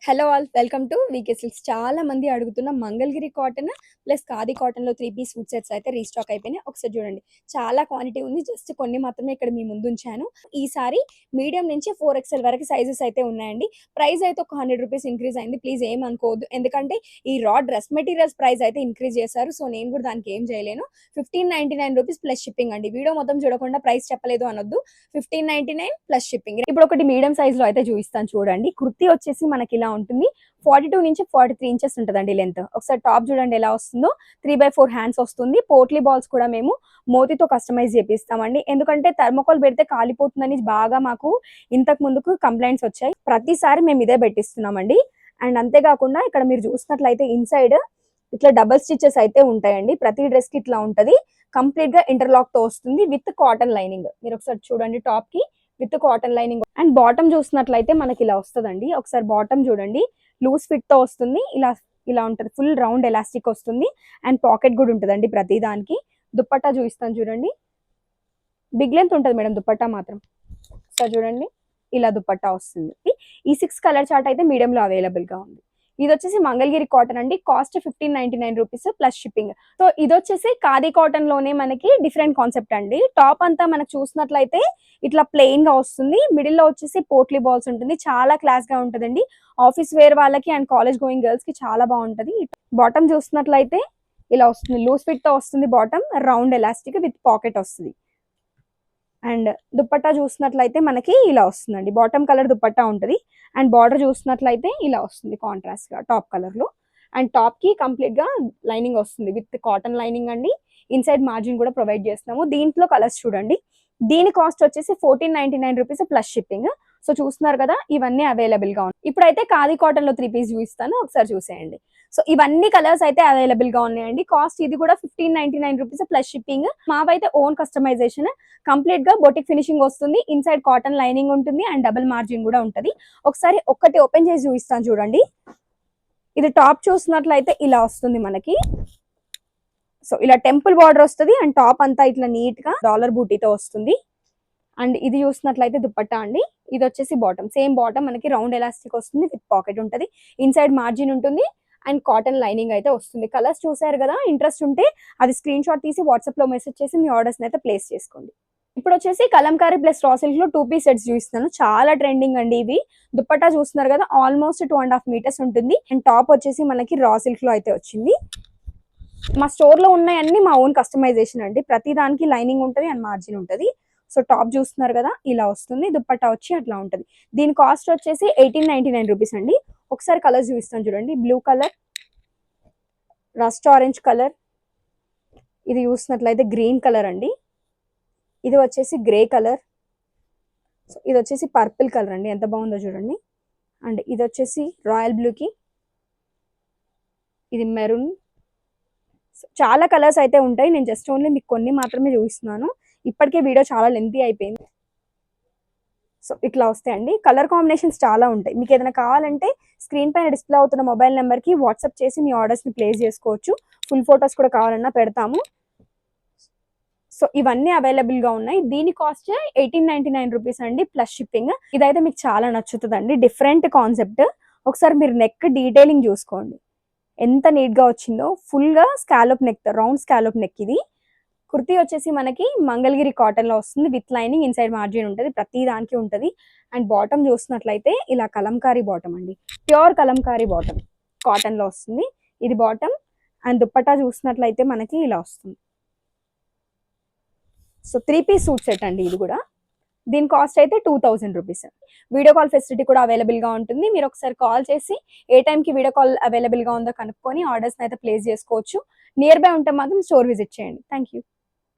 Hello all welcome to VK silks. చాలా మంది అడుగుతున్న మంగళగిరి కాటన్ ప్లస్ ఖాదీ కాటన్లో 3 పీస్ సూట్ సెట్స్ అయితే రీస్టాక్ అయిపోయినాయి. ఒకసారి చూడండి, చాలా క్వాంటిటీ ఉంది. జస్ట్ కొన్ని మాత్రమే ఇక్కడ మీ ముందు ఉంచాను. ఈసారి మీడియం నుంచి 4XL వరకు సైజెస్ అయితే ఉన్నాయండి. ప్రైస్ అయితే ఒక 100 రూపీస్ ఇంక్రీజ్ అయింది. ప్లీజ్ ఏం అనుకోవద్దు, ఎందుకంటే ఈ రా డ్రెస్ మెటీరియల్స్ ప్రైస్ అయితే ఇంక్రీజ్ చేశారు. సో నేను కూడా దానికి ఏం చేయలేను. 1599 రూపీస్ ప్లస్ షిప్పింగ్ అండి. వీడియో మొత్తం చూడకుండా ప్రైస్ చెప్పలేదు అనొద్దు. 1599 ప్లస్ షిప్పింగ్. ఇప్పుడు ఒకటి మీడియం సైజ్ లో అయితే చూపిస్తాను చూడండి. కుర్తీ వచ్చేసి మనకి ఇలా ఉంటుంది. 42 నుంచి 43 ఇంచెస్ ఉంటుందండి లెంత్. ఒకసారి టాప్ చూడండి ఎలా వస్తుందో. 3/4 హ్యాండ్స్ వస్తుంది. పోట్లీ బాల్స్ కూడా మేము మోతితో కస్టమైజ్ చేపిస్తామండి. ఎందుకంటే థర్మోకోల్ పెడితే కాలిపోతుందని బాగా మాకు ఇంతకు ముందుకు కంప్లైంట్స్ వచ్చాయి. ప్రతిసారి మేము ఇదే పెట్టిస్తున్నామండి. అండ్ అంతేకాకుండా ఇక్కడ మీరు చూసినట్లయితే ఇన్సైడ్ ఇట్లా డబల్ స్టిచెస్ అయితే ఉంటాయండి. ప్రతి డ్రెస్ కి ఇట్లా ఉంటది. కంప్లీట్ గా ఇంటర్లాక్ తో వస్తుంది విత్ కాటన్ లైనింగ్. మీరు ఒకసారి చూడండి, టాప్ కి with cotton lining. And bottom చూసినట్లయితే మనకి ఇలా వస్తుందండి. ఒకసారి బాటమ్ చూడండి, లూజ్ ఫిట్ తో వస్తుంది. ఇలా ఇలా ఉంటుంది. ఫుల్ రౌండ్ ఎలాస్టిక్ వస్తుంది. అండ్ పాకెట్ కూడా ఉంటుందండి ప్రతి దానికి. దుప్పట్టా చూపిస్తాను చూడండి. బిగ్ లెంత్ ఉంటుంది మేడం దుప్పట్టా మాత్రం. ఒకసారి చూడండి, ఇలా దుప్పట్టా వస్తుంది. ఈ 6 కలర్ చార్ట్ అయితే మీడియం లో అవైలబుల్ గా ఉంది. ఇది వచ్చేసి మంగళగిరి కాటన్ అండి. Cost 1599 rupees plus shipping. So ఇది వచ్చేసి ఖాదీ కాటన్ లోనే మనకి డిఫరెంట్ కాన్సెప్ట్ అండి. టాప్ అంతా మనకు చూసినట్లయితే ఇట్లా ప్లెయిన్ గా వస్తుంది. మిడిల్ లో వచ్చేసి పోట్లీ బాల్స్ ఉంటుంది. చాలా క్లాస్ గా ఉంటుందండి. ఆఫీస్ వేర్ వాళ్ళకి అండ్ కాలేజ్ గోయింగ్ గర్ల్స్ కి చాలా బాగుంటది. బాటమ్ చూసినట్లయితే ఇలా వస్తుంది. లూజ్ ఫిట్ తో వస్తుంది. Bottom round elastic with pocket వస్తుంది. అండ్ దుప్పట్టా చూసినట్లయితే మనకి ఇలా వస్తుందండి. బాటమ్ కలర్ దుప్పట్టా ఉంటుంది. అండ్ బార్డర్ చూసినట్లయితే ఇలా వస్తుంది కాంట్రాస్ట్ గా టాప్ కలర్ లో. అండ్ టాప్ కి కంప్లీట్ గా లైనింగ్ వస్తుంది విత్ కాటన్ లైనింగ్ అండి. ఇన్సైడ్ మార్జిన్ కూడా ప్రొవైడ్ చేస్తున్నాము. దీంట్లో కలర్స్ చూడండి. దీని కాస్ట్ వచ్చేసి 1499 రూపీస్ ప్లస్ షిప్పింగ్. సో చూస్తున్నారు కదా, ఇవన్నీ అవైలబుల్ గా ఉన్నాయి. ఇప్పుడైతే ఖాదీ కాటన్ లో 3 పీస్ చూపిస్తాను, ఒకసారి చూసేయండి. సో ఇవన్నీ కలర్స్ అయితే అవైలబుల్ గా ఉన్నాయండి. కాస్ట్ ఇది కూడా 1599 రూపీస్ ప్లస్ షిప్పింగ్. మావైతే ఓన్ కస్టమైజేషన్. కంప్లీట్ గా బొటిక్ ఫినిషింగ్ వస్తుంది. ఇన్సైడ్ కాటన్ లైనింగ్ ఉంటుంది అండ్ డబుల్ మార్జిన్ కూడా ఉంటది. ఒకసారి ఒక్కటి ఓపెన్ చేసి చూపిస్తాను చూడండి. ఇది టాప్ చూసినట్లయితే ఇలా వస్తుంది మనకి. సో ఇలా టెంపుల్ బార్డర్ వస్తుంది. అండ్ టాప్ అంతా ఇట్లా నీట్ గా డాలర్ బూటీతో వస్తుంది. అండ్ ఇది చూసినట్లయితే దుప్పట్టా అండి. ఇది వచ్చేసి బాటమ్. సేమ్ బాటమ్ మనకి రౌండ్ ఎలాస్టిక్ వస్తుంది విత్ పాకెట్ ఉంటుంది. ఇన్సైడ్ మార్జిన్ ఉంటుంది అండ్ కాటన్ లైనింగ్ అయితే వస్తుంది. కలర్స్ చూసారు కదా, ఇంట్రెస్ట్ ఉంటే అది స్క్రీన్ షాట్ తీసి వాట్సాప్ లో మెసేజ్ చేసి మీ ఆర్డర్స్ అయితే ప్లేస్ చేసుకోండి. ఇప్పుడు వచ్చేసి కలంకారీ ప్లస్ రా సిల్క్ లో 2 పీస్ సెట్స్ చూపిస్తాను. చాలా ట్రెండింగ్ అండి ఇవి. దుప్పట్టా చూస్తున్నారు కదా, ఆల్మోస్ట్ 2.5 మీటర్స్ ఉంటుంది. అండ్ టాప్ వచ్చేసి మనకి రా సిల్క్ లో అయితే వచ్చింది. మా స్టోర్ లో ఉన్నాయన్నీ మా ఓన్ కస్టమైజేషన్ అండి. ప్రతి దానికి లైనింగ్ ఉంటుంది అండ్ మార్జిన్ ఉంటుంది. సో టాప్ చూస్తున్నారు కదా, ఇలా వస్తుంది. దుప్పట్టా వచ్చి అట్లా ఉంటుంది. దీని కాస్ట్ వచ్చేసి 1899 రూపీస్ అండి. ఒకసారి కలర్స్ చూపిస్తాను చూడండి. Blue colour, rust orange colour, ఇది చూసినట్లయితే గ్రీన్ కలర్ అండి. ఇది వచ్చేసి గ్రే కలర్. సో ఇది వచ్చేసి పర్పుల్ కలర్ అండి. ఎంత బాగుందో చూడండి. అండ్ ఇది వచ్చేసి రాయల్ బ్లూకి, ఇది మెరూన్. చాలా కలర్స్ అయితే ఉంటాయి. నేను జస్ట్ ఓన్లీ మీకు కొన్ని మాత్రమే చూపిస్తున్నాను. ఇప్పటికే వీడియో చాలా లెంతీ అయిపోయింది. సో ఇట్లా వస్తాయండి. కలర్ కాంబినేషన్స్ చాలా ఉంటాయి. మీకు ఏదైనా కావాలంటే స్క్రీన్ పైన డిస్ప్లే అవుతున్న మొబైల్ నెంబర్కి వాట్సాప్ చేసి మీ ఆర్డర్స్ని ప్లేస్ చేసుకోవచ్చు. ఫుల్ ఫొటోస్ కూడా కావాలన్నా పెడతాము. సో ఇవన్నీ అవైలబుల్గా ఉన్నాయి. దీని కాస్ట్ 1899 రూపీస్ అండి ప్లస్ షిప్పింగ్. ఇదైతే మీకు చాలా నచ్చుతుందండి. Different concept. ఒకసారి మీరు నెక్ డీటెయిలింగ్ చూసుకోండి ఎంత నీట్గా వచ్చిందో. ఫుల్గా scallop neck, round scallop neck. ఇది కుర్తీ వచ్చేసి మనకి మంగళగిరి కాటన్ లో వస్తుంది విత్ లైనింగ్. ఇన్సైడ్ మార్జిన్ ఉంటుంది. ప్రతి దానికి ఉంటుంది. అండ్ బాటమ్ చూసినట్లయితే ఇలా కలంకారీ బాటమ్ అండి. ప్యూర్ కలంకారీ బాటమ్ కాటన్ లో వస్తుంది. ఇది బాటమ్. అండ్ దుప్పట్టా చూసినట్లయితే మనకి ఇలా వస్తుంది. సో 3 పీస్ సూట్ సెట్ అండి ఇది కూడా. దీని కాస్ట్ అయితే 2000 రూపీస్. వీడియో కాల్ ఫెసిలిటీ కూడా అవైలబుల్ గా ఉంటుంది. మీరు ఒకసారి కాల్ చేసి ఏ టైంకి వీడియో కాల్ అవైలబుల్ గా ఉందో కనుక్కొని ఆర్డర్స్ అయితే ప్లేస్ చేసుకోవచ్చు. నియర్ బై ఉంటే మాత్రం స్టోర్ విజిట్ చేయండి. Thank you.